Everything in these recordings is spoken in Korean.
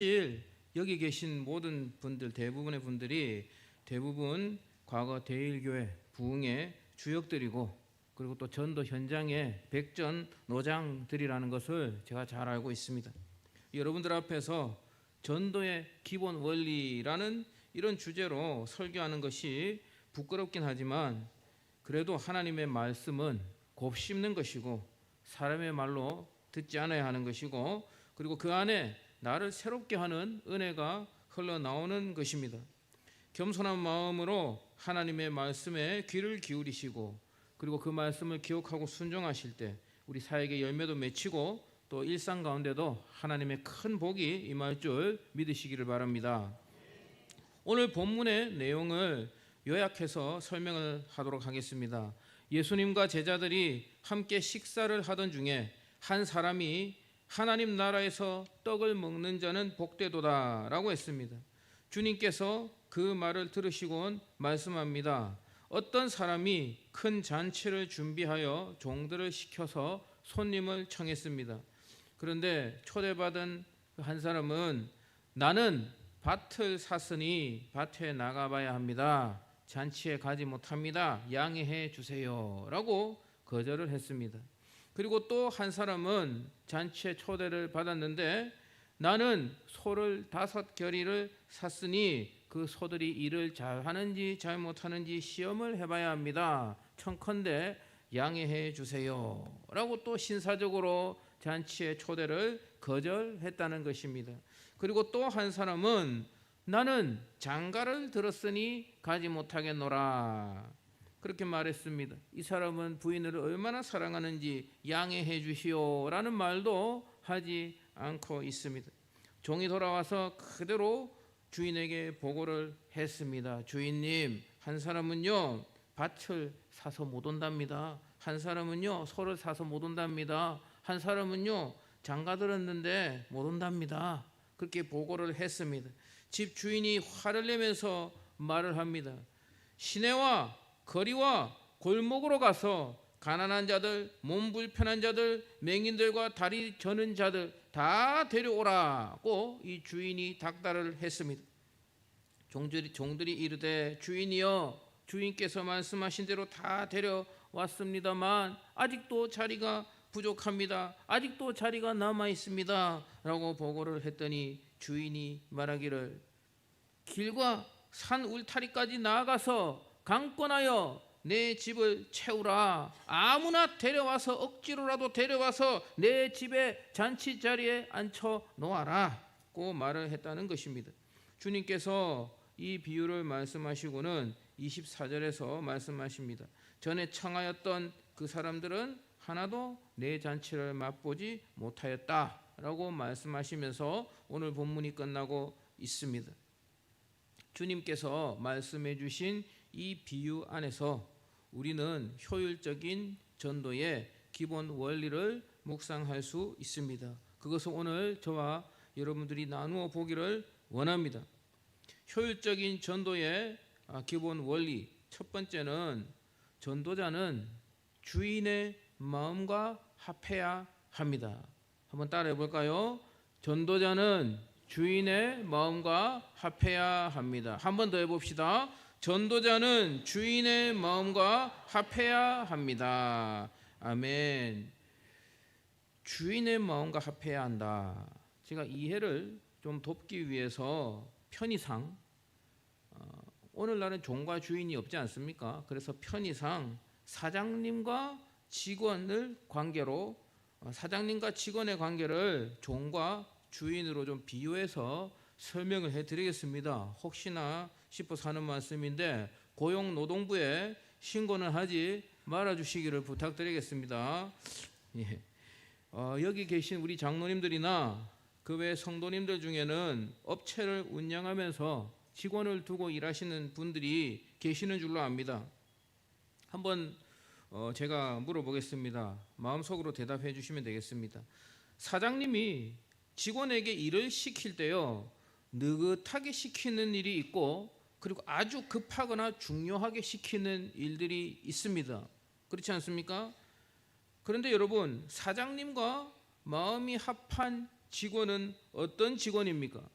사실 여기 계신 모든 분들, 대부분의 분들이 대부분 과거 대일교회 부흥의 주역들이고, 그리고 또 전도 현장의 백전 노장들이라는 것을 제가 잘 알고 있습니다. 여러분들 앞에서 전도의 기본 원리라는 이런 주제로 설교하는 것이 부끄럽긴 하지만, 그래도 하나님의 말씀은 곱씹는 것이고 사람의 말로 듣지 않아야 하는 것이고, 그리고 그 안에 나를 새롭게 하는 은혜가 흘러나오는 것입니다. 겸손한 마음으로 하나님의 말씀에 귀를 기울이시고, 그리고 그 말씀을 기억하고 순종하실 때 우리 사역의 열매도 맺히고, 또 일상 가운데도 하나님의 큰 복이 임할 줄 믿으시기를 바랍니다. 오늘 본문의 내용을 요약해서 설명을 하도록 하겠습니다. 예수님과 제자들이 함께 식사를 하던 중에 한 사람이 하나님 나라에서 떡을 먹는 자는 복되도다 라고 했습니다. 주님께서 그 말을 들으시곤 말씀합니다. 어떤 사람이 큰 잔치를 준비하여 종들을 시켜서 손님을 청했습니다. 그런데 초대받은 한 사람은 나는 밭을 샀으니 밭에 나가봐야 합니다. 잔치에 가지 못합니다. 양해해 주세요 라고 거절을 했습니다. 그리고 또 한 사람은 잔치에 초대를 받았는데 나는 소를 5겨리를 샀으니 그 소들이 일을 잘하는지 잘못하는지 시험을 해봐야 합니다. 청컨대 양해해 주세요 라고 또 신사적으로 잔치의 초대를 거절했다는 것입니다. 그리고 또 한 사람은 나는 장가를 들었으니 가지 못하겠노라 그렇게 말했습니다. 이 사람은 부인을 얼마나 사랑하는지 양해해 주시오라는 말도 하지 않고 있습니다. 종이 돌아와서 그대로 주인에게 보고를 했습니다. 주인님, 한 사람은요 밭을 사서 못 온답니다. 한 사람은요 소를 사서 못 온답니다. 한 사람은요 장가 들었는데 못 온답니다. 그렇게 보고를 했습니다. 집 주인이 화를 내면서 말을 합니다. 시내와 거리와 골목으로 가서 가난한 자들, 몸 불편한 자들, 맹인들과 다리 저는 자들 다 데려오라고 이 주인이 닥달을 했습니다. 종들이 이르되 주인이여, 주인께서 말씀하신 대로 다 데려왔습니다만 아직도 자리가 부족합니다. 아직도 자리가 남아 있습니다 라고 보고를 했더니 주인이 말하기를 길과 산 울타리까지 나아가서 강권하여 내 집을 채우라. 아무나 데려와서 억지로라도 데려와서 내 집의 잔치 자리에 앉혀 놓아라고 말을 했다는 것입니다. 주님께서 이 비유를 말씀하시고는 24절에서 말씀하십니다. 전에 청하였던 그 사람들은 하나도 내 잔치를 맛보지 못하였다라고 말씀하시면서 오늘 본문이 끝나고 있습니다. 주님께서 말씀해 주신 이 비유 안에서 우리는 효율적인 전도의 기본 원리를 묵상할 수 있습니다. 그것을 오늘 저와 여러분들이 나누어 보기를 원합니다. 효율적인 전도의 기본 원리, 첫 번째는 전도자는 주인의 마음과 합해야 합니다. 한번 따라해 볼까요? 전도자는 주인의 마음과 합해야 합니다. 한 번 더 해봅시다. 전도자는 주인의 마음과 합해야 합니다. 아멘. 주인의 마음과 합해야 한다. 제가 이해를 좀 돕기 위해서 편의상 오늘날은 종과 주인이 없지 않습니까? 그래서 편의상 사장님과 직원을 관계로, 사장님과 직원의 관계를 종과 주인으로 좀 비유해서 설명을 해드리겠습니다. 혹시나 싶어서 하는 말씀인데 고용노동부에 신고는 하지 말아주시기를 부탁드리겠습니다. 예. 여기 계신 우리 장로님들이나 그 외 성도님들 중에는 업체를 운영하면서 직원을 두고 일하시는 분들이 계시는 줄로 압니다. 한번 제가 물어보겠습니다. 마음속으로 대답해 주시면 되겠습니다. 사장님이 직원에게 일을 시킬 때요, 느긋하게 시키는 일이 있고, 그리고 아주 급하거나 중요하게 시키는 일들이 있습니다. 그렇지 않습니까? 그런데 여러분, 사장님과 마음이 합한 직원은 어떤 직원입니까?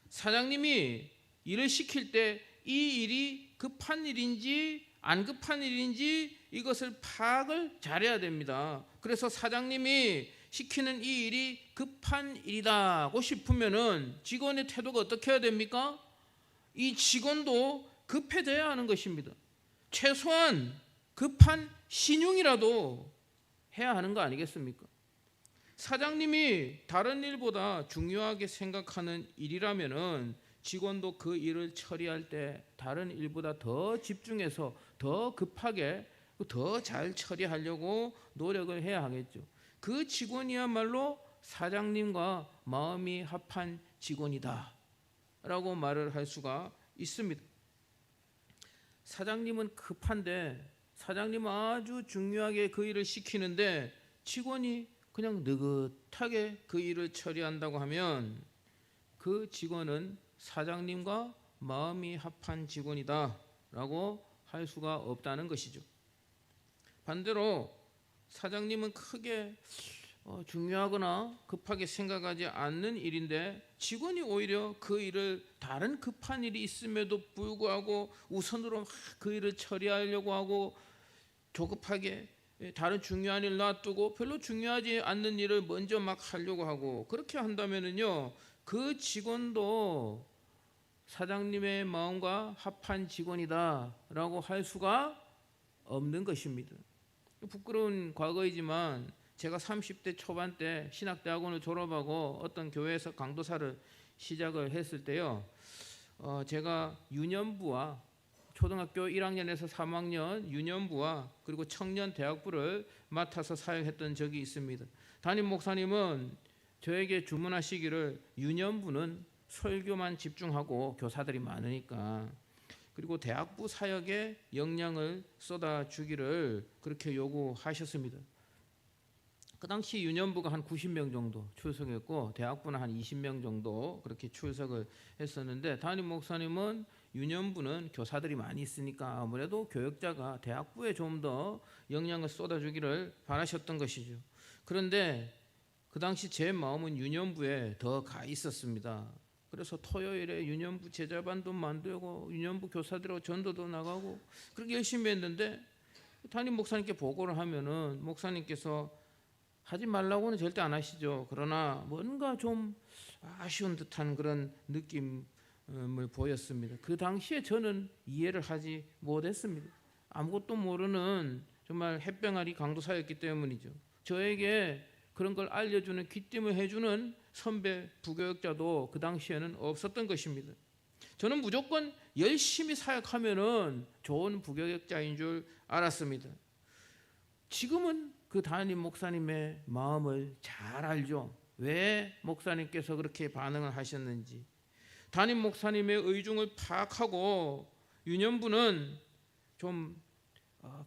사장님이 일을 시킬 때 이 일이 급한 일인지 안 급한 일인지 이것을 파악을 잘해야 됩니다. 그래서 사장님이 시키는 이 일이 급한 일이다고 싶으면은 직원의 태도가 어떻게 해야 됩니까? 이 직원도 급해져야 하는 것입니다. 최소한 급한 신용이라도 해야 하는 거 아니겠습니까? 사장님이 다른 일보다 중요하게 생각하는 일이라면은 직원도 그 일을 처리할 때 다른 일보다 더 집중해서 더 급하게 더 잘 처리하려고 노력을 해야 하겠죠. 그 직원이야말로 사장님과 마음이 합한 직원이다 라고 말을 할 수가 있습니다. 사장님은 급한데 사장님은 아주 중요하게 그 일을 시키는데 직원이 그냥 느긋하게 그 일을 처리한다고 하면 그 직원은 사장님과 마음이 합한 직원이다 라고 할 수가 없다는 것이죠. 반대로 사장님은 크게 중요하거나 급하게 생각하지 않는 일인데 직원이 오히려 그 일을 다른 급한 일이 있음에도 불구하고 우선으로 그 일을 처리하려고 하고 조급하게 다른 중요한 일 놔두고 별로 중요하지 않는 일을 먼저 막 하려고 하고 그렇게 한다면은요 그 직원도 사장님의 마음과 합한 직원이다라고 할 수가 없는 것입니다. 부끄러운 과거이지만 제가 30대 초반 때 신학대학원을 졸업하고 어떤 교회에서 강도사를 시작을 했을 때요. 제가 유년부와 초등학교 1학년에서 3학년 유년부와 그리고 청년 대학부를 맡아서 사역했던 적이 있습니다. 담임 목사님은 저에게 주문하시기를 유년부는 설교만 집중하고 교사들이 많으니까 그리고 대학부 사역에 역량을 쏟아주기를 그렇게 요구하셨습니다. 그 당시 유년부가 한 90명 정도 출석했고 대학부는 한 20명 정도 그렇게 출석을 했었는데 담임 목사님은 유년부는 교사들이 많이 있으니까 아무래도 교역자가 대학부에 좀 더 역량을 쏟아주기를 바라셨던 것이죠. 그런데 그 당시 제 마음은 유년부에 더 가 있었습니다. 그래서 토요일에 유년부 제자반도 만들고 유년부 교사들하고 전도도 나가고 그렇게 열심히 했는데 담임 목사님께 보고를 하면은 목사님께서 하지 말라고는 절대 안 하시죠. 그러나 뭔가 좀 아쉬운 듯한 그런 느낌을 보였습니다. 그 당시에 저는 이해를 하지 못했습니다. 아무것도 모르는 정말 햇병아리 강도사였기 때문이죠. 저에게 그런 걸 알려주는 귀띔을 해주는 선배 부교역자도 그 당시에는 없었던 것입니다. 저는 무조건 열심히 사역하면은 좋은 부교역자인 줄 알았습니다. 지금은 그 담임 목사님의 마음을 잘 알죠. 왜 목사님께서 그렇게 반응을 하셨는지. 담임 목사님의 의중을 파악하고 유년부는 좀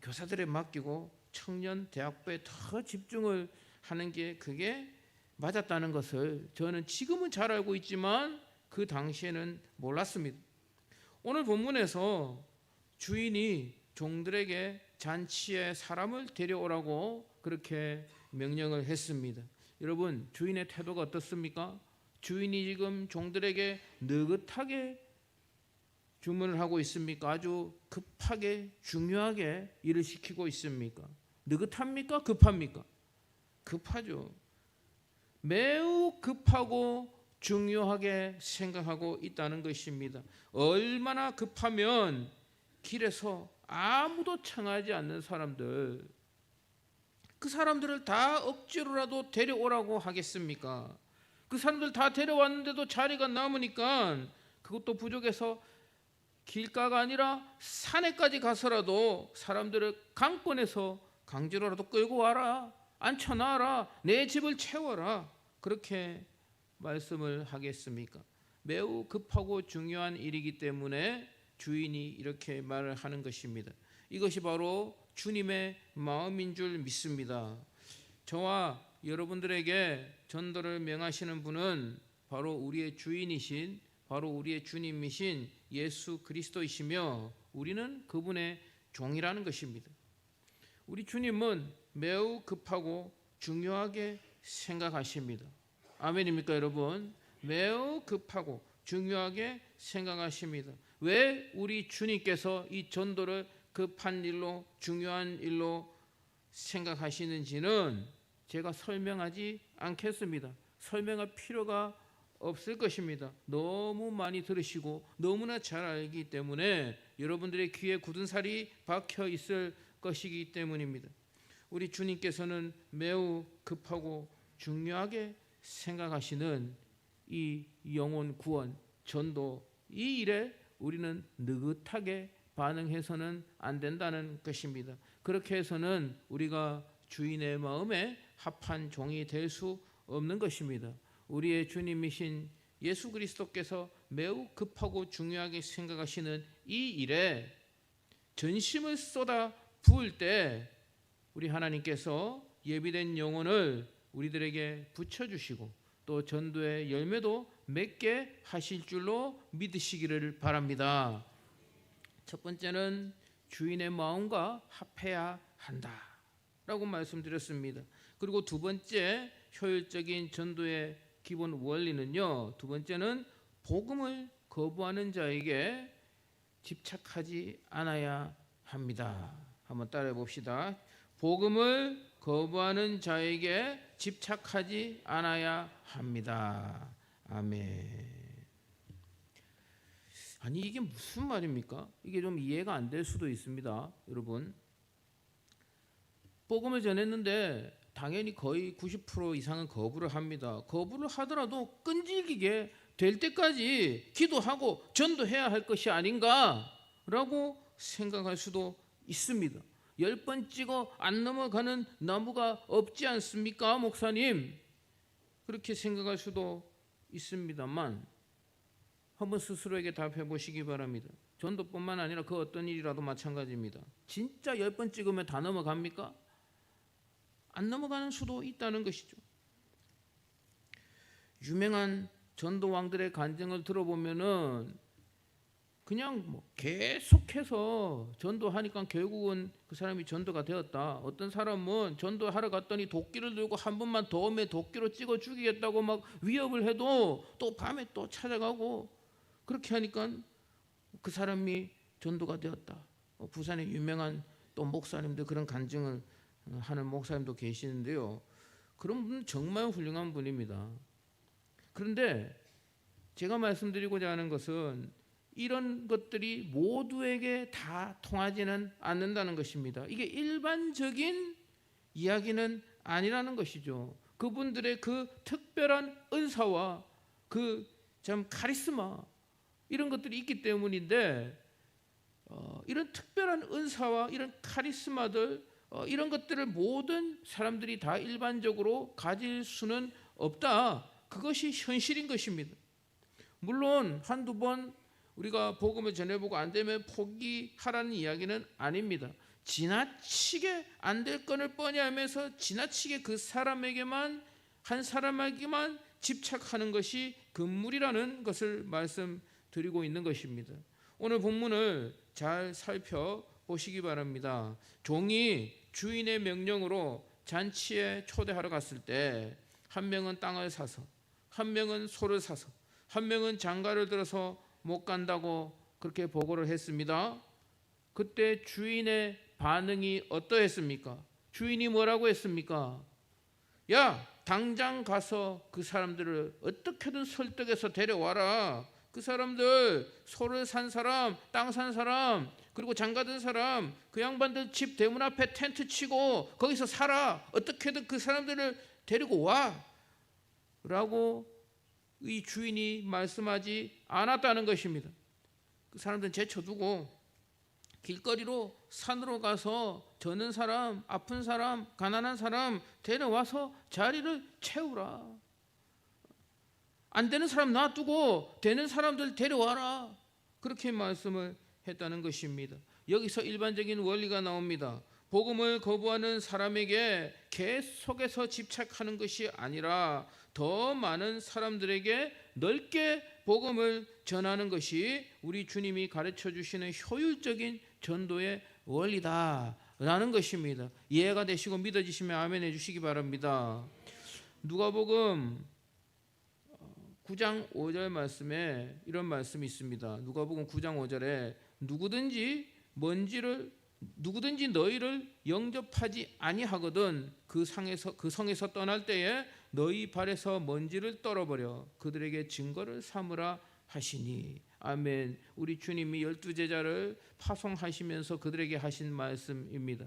교사들에 맡기고 청년 대학부에 더 집중을 하는 게 그게 맞았다는 것을 저는 지금은 잘 알고 있지만 그 당시에는 몰랐습니다. 오늘 본문에서 주인이 종들에게 잔치에 사람을 데려오라고 그렇게 명령을 했습니다. 여러분 주인의 태도가 어떻습니까? 주인이 지금 종들에게 느긋하게 주문을 하고 있습니까? 아주 급하게 중요하게 일을 시키고 있습니까? 느긋합니까? 급합니까? 급하죠. 매우 급하고 중요하게 생각하고 있다는 것입니다. 얼마나 급하면 길에서 아무도 청하지 않는 사람들, 그 사람들을 다 억지로라도 데려오라고 하겠습니까? 그 사람들 다 데려왔는데도 자리가 남으니까 그것도 부족해서 길가가 아니라 산에까지 가서라도 사람들을 강권해서 강제로라도 끌고 와라, 앉혀놔라, 내 집을 채워라, 그렇게 말씀을 하겠습니까? 매우 급하고 중요한 일이기 때문에 주인이 이렇게 말을 하는 것입니다. 이것이 바로 주님의 마음인 줄 믿습니다. 저와 여러분들에게 전도를 명하시는 분은 바로 우리의 주인이신, 바로 우리의 주님이신 예수 그리스도이시며 우리는 그분의 종이라는 것입니다. 우리 주님은 매우 급하고 중요하게 생각하십니다. 아멘입니까 여러분? 매우 급하고 중요하게 생각하십니다. 왜 우리 주님께서 이 전도를 급한 일로 중요한 일로 생각하시는지는 제가 설명하지 않겠습니다. 설명할 필요가 없을 것입니다. 너무 많이 들으시고 너무나 잘 알기 때문에 여러분들의 귀에 굳은 살이 박혀 있을 것이기 때문입니다. 우리 주님께서는 매우 급하고 중요하게 생각하시는 이 영혼 구원, 전도, 이 일에 우리는 느긋하게 반응해서는 안 된다는 것입니다. 그렇게 해서는 우리가 주인의 마음에 합한 종이 될 수 없는 것입니다. 우리의 주님이신 예수 그리스도께서 매우 급하고 중요하게 생각하시는 이 일에 전심을 쏟아 부을 때 우리 하나님께서 예비된 영혼을 우리들에게 붙여주시고 또 전도의 열매도 맺게 하실 줄로 믿으시기를 바랍니다. 첫 번째는 주인의 마음과 합해야 한다라고 말씀드렸습니다. 그리고 두 번째 효율적인 전도의 기본 원리는요, 두 번째는 복음을 거부하는 자에게 집착하지 않아야 합니다. 한번 따라해 봅시다. 복음을 거부하는 자에게 집착하지 않아야 합니다. 아멘. 아니 이게 무슨 말입니까? 이게 좀 이해가 안 될 수도 있습니다. 여러분, 복음을 전했는데 당연히 거의 90% 이상은 거부를 합니다. 거부를 하더라도 끈질기게 될 때까지 기도하고 전도해야 할 것이 아닌가라고 생각할 수도 있습니다. 10번 찍어 안 넘어가는 나무가 없지 않습니까, 목사님? 그렇게 생각할 수도 있습니다만 한번 스스로에게 답해 보시기 바랍니다. 전도뿐만 아니라 그 어떤 일이라도 마찬가지입니다. 진짜 10번 찍으면 다 넘어갑니까? 안 넘어가는 수도 있다는 것이죠. 유명한 전도왕들의 간증을 들어보면은 그냥 계속해서 전도하니까 결국은 그 사람이 전도가 되었다. 어떤 사람은 전도하러 갔더니 도끼를 들고 한 번만 더 오면 도끼로 찍어 죽이겠다고 막 위협을 해도 또 밤에 또 찾아가고 그렇게 하니까 그 사람이 전도가 되었다. 부산에 유명한 또 목사님들 그런 간증을 하는 목사님도 계시는데요. 그런 분은 정말 훌륭한 분입니다. 그런데 제가 말씀드리고자 하는 것은 이런 것들이 모두에게 다 통하지는 않는다는 것입니다. 이게 일반적인 이야기는 아니라는 것이죠. 그분들의 그 특별한 은사와 그 참 카리스마 이런 것들이 있기 때문인데 이런 특별한 은사와 이런 카리스마들 이런 것들을 모든 사람들이 다 일반적으로 가질 수는 없다. 그것이 현실인 것입니다. 물론 한두 번 우리가 복음을 전해보고 안 되면 포기하라는 이야기는 아닙니다. 지나치게 안 될 거를 뻔히 알면서 지나치게 그 사람에게만 한 사람에게만 집착하는 것이 금물이라는 것을 말씀드리고 있는 것입니다. 오늘 본문을 잘 살펴보시기 바랍니다. 종이 주인의 명령으로 잔치에 초대하러 갔을 때 한 명은 땅을 사서 한 명은 소를 사서 한 명은 장가를 들어서 못 간다고 그렇게 보고를 했습니다. 그때 주인의 반응이 어떠했습니까? 주인이 뭐라고 했습니까? 야, 당장 가서 그 사람들을 어떻게든 설득해서 데려와라. 그 사람들, 소를 산 사람, 땅 산 사람, 그리고 장가든 사람, 그 양반들 집 대문 앞에 텐트 치고 거기서 살아. 어떻게든 그 사람들을 데리고 와. 라고 이 주인이 말씀하지 않았다는 것입니다. 그 사람들은 제쳐두고 길거리로 산으로 가서 저는 사람, 아픈 사람, 가난한 사람 데려와서 자리를 채우라. 안 되는 사람 놔두고 되는 사람들 데려와라. 그렇게 말씀을 했다는 것입니다. 여기서 일반적인 원리가 나옵니다. 복음을 거부하는 사람에게 계속해서 집착하는 것이 아니라 더 많은 사람들에게 넓게 복음을 전하는 것이 우리 주님이 가르쳐 주시는 효율적인 전도의 원리다라는 것입니다. 이해가 되시고 믿어지시면 아멘 해주시기 바랍니다. 누가복음 9장 5절 말씀에 이런 말씀이 있습니다. 누가복음 9장 5절에 누구든지 너희를 영접하지 아니하거든 그 성에서 떠날 때에 너희 발에서 먼지를 떨어버려 그들에게 증거를 삼으라 하시니. 아멘. 우리 주님이 12제자를 파송하시면서 그들에게 하신 말씀입니다.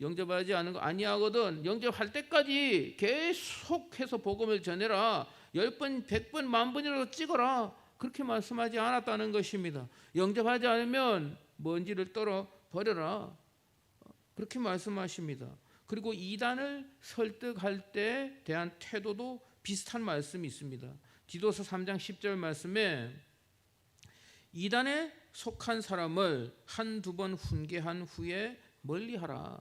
영접하지 않은 거 아니하거든 영접할 때까지 계속해서 복음을 전해라. 10번, 100번, 10,000번이라도 찍어라. 그렇게 말씀하지 않았다는 것입니다. 영접하지 않으면 먼지를 떨어 버려라. 그렇게 말씀하십니다. 그리고 이단을 설득할 때 대한 태도도 비슷한 말씀이 있습니다. 디도서 3장 10절 말씀에 이단에 속한 사람을 한두 번 훈계한 후에 멀리하라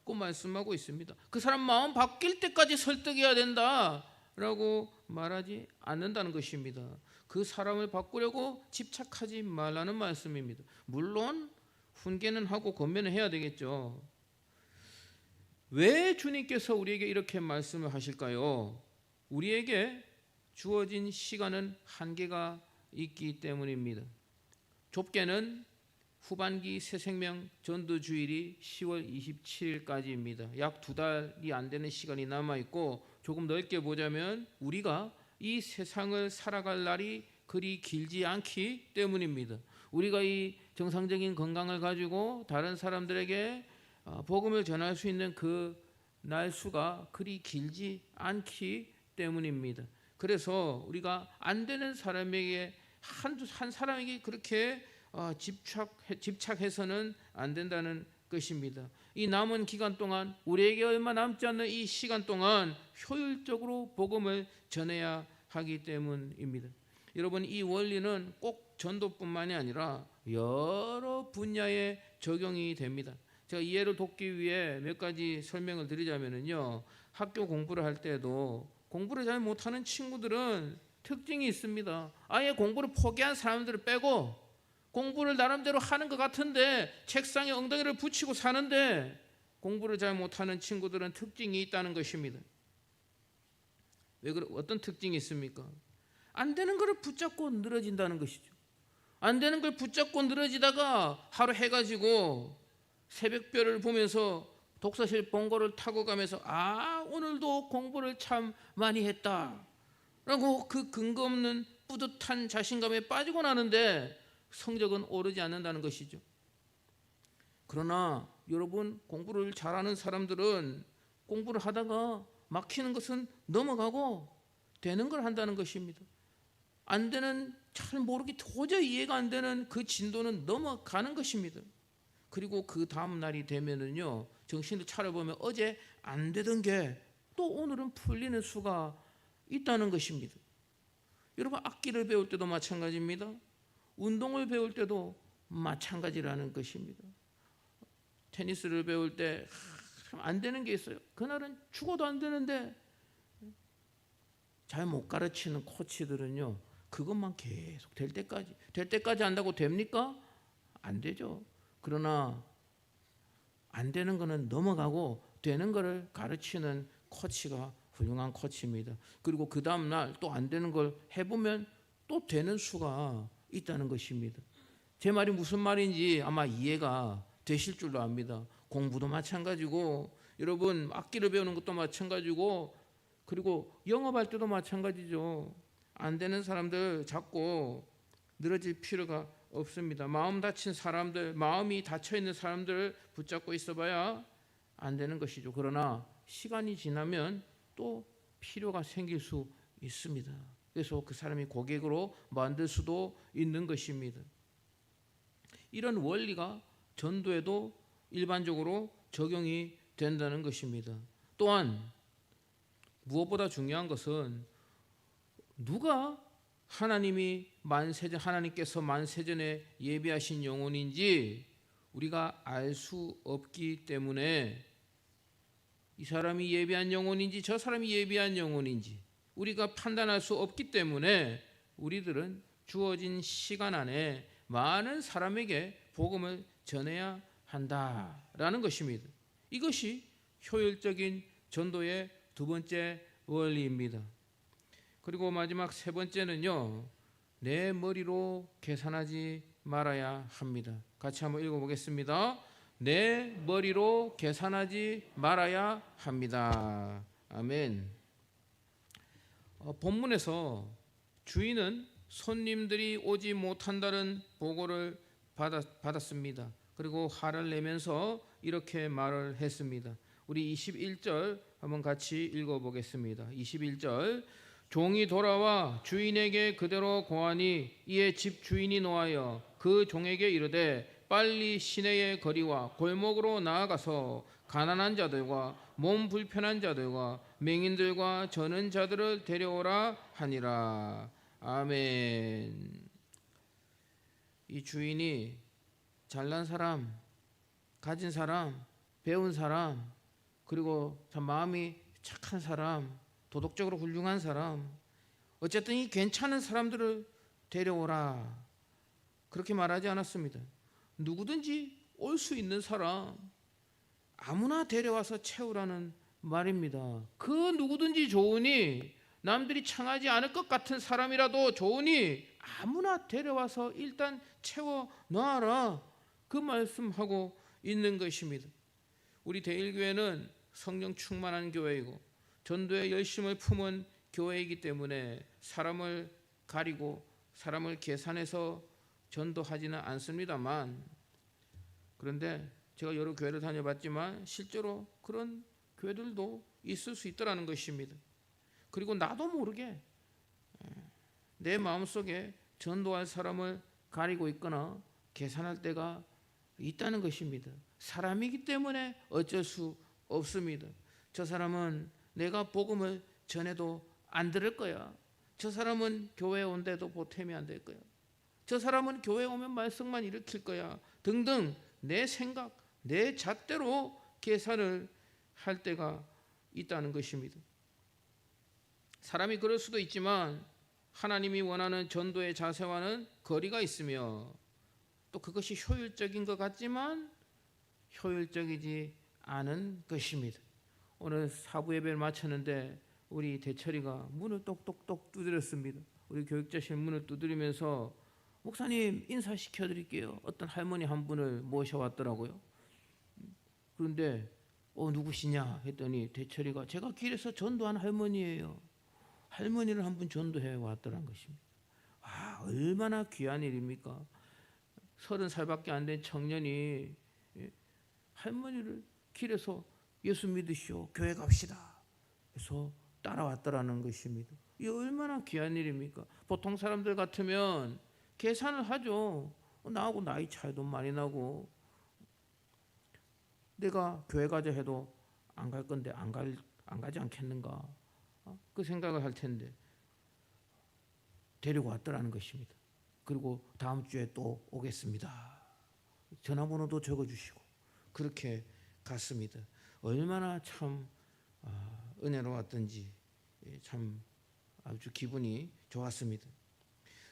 고 말씀하고 있습니다. 그 사람 마음 바뀔 때까지 설득해야 된다라고 말하지 않는다는 것입니다. 그 사람을 바꾸려고 집착하지 말라는 말씀입니다. 물론 훈계는 하고 권면을 해야 되겠죠. 왜 주님께서 우리에게 이렇게 말씀을 하실까요? 우리에게 주어진 시간은 한계가 있기 때문입니다. 좁게는 후반기 새생명 전도주일이 10월 27일까지입니다. 약 2달이 안 되는 시간이 남아있고, 조금 넓게 보자면 우리가 이 세상을 살아갈 날이 그리 길지 않기 때문입니다. 우리가 이 정상적인 건강을 가지고 다른 사람들에게 복음을 전할 수 있는 그 날수가 그리 길지 않기 때문입니다. 그래서 우리가 안 되는 사람에게 한 사람에게 그렇게 집착해서는 안 된다는 것입니다. 이 남은 기간 동안 우리에게 얼마 남지 않는 이 시간 동안 효율적으로 복음을 전해야 하기 때문입니다. 여러분, 이 원리는 꼭 전도뿐만이 아니라 여러 분야에 적용이 됩니다. 제가 이해를 돕기 위해 몇 가지 설명을 드리자면요, 학교 공부를 할 때도 공부를 잘 못하는 친구들은 특징이 있습니다. 아예 공부를 포기한 사람들을 빼고 공부를 나름대로 하는 것 같은데 책상에 엉덩이를 붙이고 사는데 공부를 잘 못하는 친구들은 특징이 있다는 것입니다. 어떤 특징이 있습니까? 안 되는 것을 붙잡고 늘어진다는 것이죠. 안 되는 걸 붙잡고 늘어지다가 하루 해가지고 새벽별을 보면서 독서실 본고를 타고 가면서 오늘도 공부를 참 많이 했다 라고 그 근거 없는 뿌듯한 자신감에 빠지고 나는데 성적은 오르지 않는다는 것이죠. 그러나 여러분, 공부를 잘하는 사람들은 공부를 하다가 막히는 것은 넘어가고 되는 걸 한다는 것입니다. 안 되는, 잘 모르게 도저히 이해가 안 되는 그 진도는 넘어가는 것입니다. 그리고 그 다음 날이 되면은요, 정신을 차려보면 어제 안 되던 게 또 오늘은 풀리는 수가 있다는 것입니다. 여러분, 악기를 배울 때도 마찬가지입니다. 운동을 배울 때도 마찬가지라는 것입니다. 테니스를 배울 때 안 되는 게 있어요. 그날은 죽어도 안 되는데 잘 못 가르치는 코치들은요, 그것만 계속 될 때까지 한다고 됩니까? 안 되죠. 그러나 안 되는 거는 넘어가고 되는 거를 가르치는 코치가 훌륭한 코치입니다. 그리고 그 다음 날 또 안 되는 걸 해보면 또 되는 수가 있다는 것입니다. 제 말이 무슨 말인지 아마 이해가 되실 줄로 압니다. 공부도 마찬가지고, 여러분 악기를 배우는 것도 마찬가지고, 그리고 영업할 때도 마찬가지죠. 안 되는 사람들 잡고 늘어질 필요가 없습니다. 마음 다친 사람들, 마음이 닫혀 있는 사람들 붙잡고 있어봐야 안 되는 것이죠. 그러나 시간이 지나면 또 필요가 생길 수 있습니다. 그래서 그 사람이 고객으로 만들 수도 있는 것입니다. 이런 원리가 전도에도 일반적으로 적용이 된다는 것입니다. 또한 무엇보다 중요한 것은 누가 하나님께서 만세전에 예비하신 영혼인지 우리가 알 수 없기 때문에, 이 사람이 예비한 영혼인지 저 사람이 예비한 영혼인지 우리가 판단할 수 없기 때문에 우리들은 주어진 시간 안에 많은 사람에게 복음을 전해야 한다라는 것입니다. 이것이 효율적인 전도의 두 번째 원리입니다. 그리고 마지막 세 번째는요, 내 머리로 계산하지 말아야 합니다. 같이 한번 읽어보겠습니다. 내 머리로 계산하지 말아야 합니다. 아멘. 본문에서 주인은 손님들이 오지 못한다는 보고를 받았습니다. 그리고 화를 내면서 이렇게 말을 했습니다. 우리 21절 한번 같이 읽어보겠습니다. 21절, 종이 돌아와 주인에게 그대로 고하니 이에 집 주인이 노하여 그 종에게 이르되 빨리 시내의 거리와 골목으로 나아가서 가난한 자들과 몸 불편한 자들과 맹인들과 저는 자들을 데려오라 하니라. 아멘. 이 주인이 잘난 사람, 가진 사람, 배운 사람, 그리고 참 마음이 착한 사람, 도덕적으로 훌륭한 사람, 어쨌든 이 괜찮은 사람들을 데려오라, 그렇게 말하지 않았습니다. 누구든지 올 수 있는 사람 아무나 데려와서 채우라는 말입니다. 그 누구든지 좋으니, 남들이 청하지 않을 것 같은 사람이라도 좋으니 아무나 데려와서 일단 채워 놔라, 그 말씀하고 있는 것입니다. 우리 대일교회는 성령 충만한 교회이고 전도의 열심을 품은 교회이기 때문에 사람을 가리고 사람을 계산해서 전도하지는 않습니다만, 그런데 제가 여러 교회를 다녀봤지만 실제로 그런 교회들도 있을 수 있다는 것입니다. 그리고 나도 모르게 내 마음속에 전도할 사람을 가리고 있거나 계산할 때가 있다는 것입니다. 사람이기 때문에 어쩔 수 없습니다. 저 사람은 내가 복음을 전해도 안 들을 거야. 저 사람은 교회에 온데도 보탬이 안 될 거야. 저 사람은 교회에 오면 말썽만 일으킬 거야. 등등 내 생각, 내 잣대로 계산을 할 때가 있다는 것입니다. 사람이 그럴 수도 있지만 하나님이 원하는 전도의 자세와는 거리가 있으며 또 그것이 효율적인 것 같지만 효율적이지 않은 것입니다. 오늘 사부 예배를 마쳤는데 우리 대철이가 문을 똑똑똑 두드렸습니다. 우리 교육자실 문을 두드리면서 목사님 인사시켜 드릴게요. 어떤 할머니 한 분을 모셔왔더라고요. 그런데 누구시냐 했더니 대철이가 제가 길에서 전도한 할머니예요. 할머니를 한 분 전도해 왔더란 것입니다. 얼마나 귀한 일입니까? 30살밖에 안 된 청년이 할머니를 길에서 예수 믿으시오, 교회 갑시다 그래서 따라왔더라는 것입니다. 이 얼마나 귀한 일입니까? 보통 사람들 같으면 계산을 하죠. 나하고 나이 차이도 많이 나고 내가 교회 가자 해도 안 갈 건데 안 가지 않겠는가, 그 생각을 할 텐데 데리고 왔더라는 것입니다. 그리고 다음 주에 또 오겠습니다. 전화번호도 적어주시고 그렇게 갔습니다. 얼마나 참 은혜로웠던지 참 아주 기분이 좋았습니다.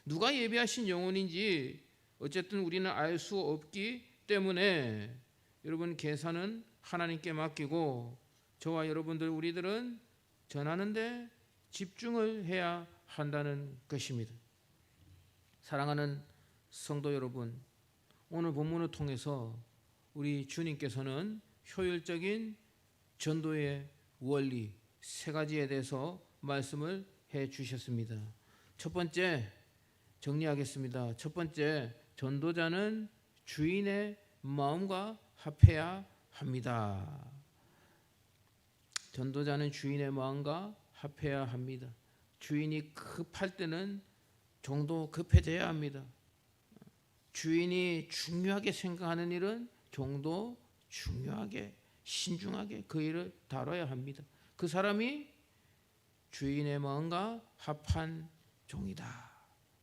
누가 예비하신 영혼인지 어쨌든 우리는 알 수 없기 때문에 여러분 계산은 하나님께 맡기고 저와 여러분들 우리들은 전하는데 집중을 해야 한다는 것입니다. 사랑하는 성도 여러분, 오늘 본문을 통해서 우리 주님께서는 효율적인 전도의 원리 세 가지에 대해서 말씀을 해 주셨습니다. 첫 번째 정리하겠습니다. 첫 번째, 전도자는 주인의 마음과 합해야 합니다. 전도자는 주인의 마음과 합해야 합니다. 주인이 급할 때는 종도 급해져야 합니다. 주인이 중요하게 생각하는 일은 종도 중요하게 신중하게 그 일을 다뤄야 합니다. 그 사람이 주인의 마음과 합한 종이다,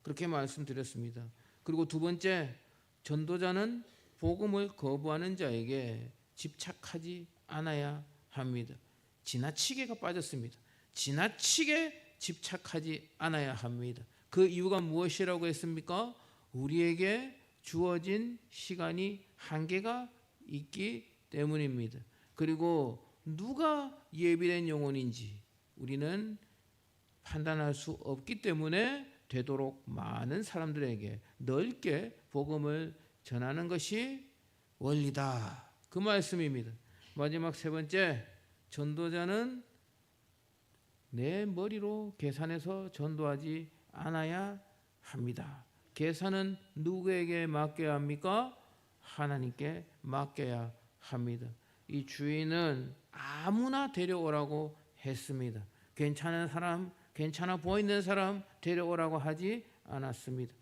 그렇게 말씀드렸습니다. 그리고 두 번째, 전도자는 복음을 거부하는 자에게 집착하지 않아야 합니다. 지나치게가 빠졌습니다. 지나치게 집착하지 않아야 합니다. 그 이유가 무엇이라고 했습니까? 우리에게 주어진 시간이 한계가 있기 때문입니다. 그리고 누가 예비된 영혼인지 우리는 판단할 수 없기 때문에 되도록 많은 사람들에게 넓게 복음을 전하는 것이 원리다. 그 말씀입니다. 마지막 세 번째, 전도자는 내 머리로 계산해서 전도하지 않아야 합니다. 계산은 누구에게 맡겨야 합니까? 하나님께 맡겨야 합니다. 이 주인은 아무나 데려오라고 했습니다. 괜찮은 사람, 괜찮아 보이는 사람 데려오라고 하지 않았습니다.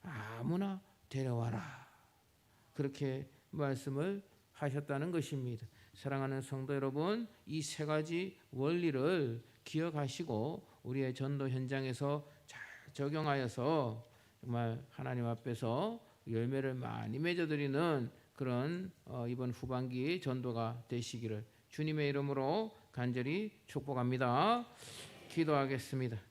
아무나 데려와라. 그렇게 말씀을 하셨다는 것입니다. 사랑하는 성도 여러분, 이 세 가지 원리를 기억하시고 우리의 전도 현장에서 잘 적용하여서 정말 하나님 앞에서 열매를 많이 맺어드리는 그런 이번 후반기 전도가 되시기를 주님의 이름으로 간절히 축복합니다. 기도하겠습니다.